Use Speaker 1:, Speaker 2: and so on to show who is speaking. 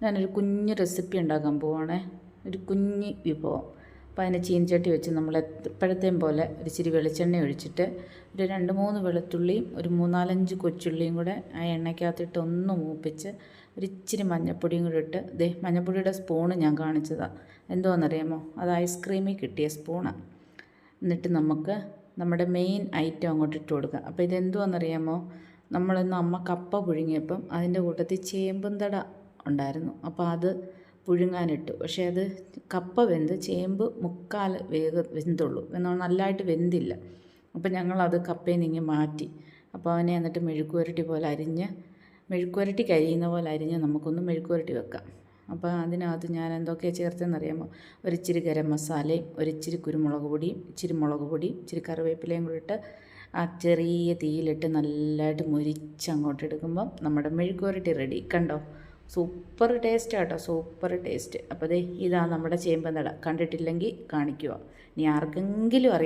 Speaker 1: ഞാനൊരു കുഞ്ഞ് റെസിപ്പി ഉണ്ടാക്കാൻ പോവാണേ, ഒരു കുഞ്ഞ് വിഭവം. അപ്പോൾ അതിന് ചീനച്ചട്ടി വെച്ച് നമ്മൾ എപ്പോഴത്തെയും പോലെ ഒരു ഇച്ചിരി വെളിച്ചെണ്ണ ഒഴിച്ചിട്ട് ഒരു 2-3 വെളുത്തുള്ളിയും ഒരു 3-4-5 കൊച്ചുള്ളിയും കൂടെ ആ എണ്ണയ്ക്കകത്തിട്ട് ഒന്ന് മൂപ്പിച്ച് ഒരു ഇച്ചിരി മഞ്ഞൾപ്പൊടിയും കൂടെ ഇട്ട് മഞ്ഞൾപ്പൊടിയുടെ സ്പൂണ് ഞാൻ കാണിച്ചതാണ്. എന്തോന്നറിയാമോ, അത് ഐസ്ക്രീമിൽ കിട്ടിയ സ്പൂണാണ്. എന്നിട്ട് നമുക്ക് നമ്മുടെ മെയിൻ ഐറ്റം അങ്ങോട്ട് ഇട്ട് കൊടുക്കാം. അപ്പോൾ ഇതെന്തോന്നറിയാമോ, നമ്മളിന്ന് അമ്മ കപ്പ പുഴുങ്ങിയപ്പം അതിൻ്റെ കൂട്ടത്തിൽ ചേമ്പും തട ഉണ്ടായിരുന്നു. അപ്പോൾ അത് പുഴുങ്ങാനിട്ടു. പക്ഷേ അത് കപ്പ വെന്ത് ചേമ്പ് മുക്കാൽ വെന്തുള്ളൂ, എന്നാൽ നല്ലതായിട്ട് വെന്തില്ല. അപ്പോൾ ഞങ്ങളത് കപ്പയിൽ നിന്ന് മാറ്റി. അപ്പോൾ അവനെ എന്നിട്ട് മെഴുക്കുവരട്ടി പോലെ അരിഞ്ഞ്, മെഴുക്കുവരട്ടിക്ക് അരിയുന്ന പോലെ അരിഞ്ഞ് നമുക്കൊന്ന് മെഴുക്കുവരട്ടി വെക്കാം. അപ്പോൾ അതിനകത്ത് ഞാൻ എന്തൊക്കെയാണ് ചേർത്തെന്നറിയാമോ, ഒരിച്ചിരി ഗരം മസാലയും ഒരിച്ചിരി കുരുമുളക് പൊടിയും ഇച്ചിരി മുളക് പൊടിയും ഇച്ചിരി കറിവേപ്പിലയും കൂടി ഇട്ട് ആ ചെറിയ തീയിലിട്ട് നല്ലതായിട്ട് മുരിച്ചങ്ങോട്ട് എടുക്കുമ്പം നമ്മുടെ മെഴുക്കുവരട്ടി റെഡി. കണ്ടോ, സൂപ്പർ ടേസ്റ്റ് കേട്ടോ, സൂപ്പർ ടേസ്റ്റ്. അപ്പോൾ ഇതാ നമ്മുടെ ചേമ്പന്തട. കണ്ടിട്ടില്ലെങ്കിൽ കാണിക്കുക. ഇനി ആർക്കെങ്കിലും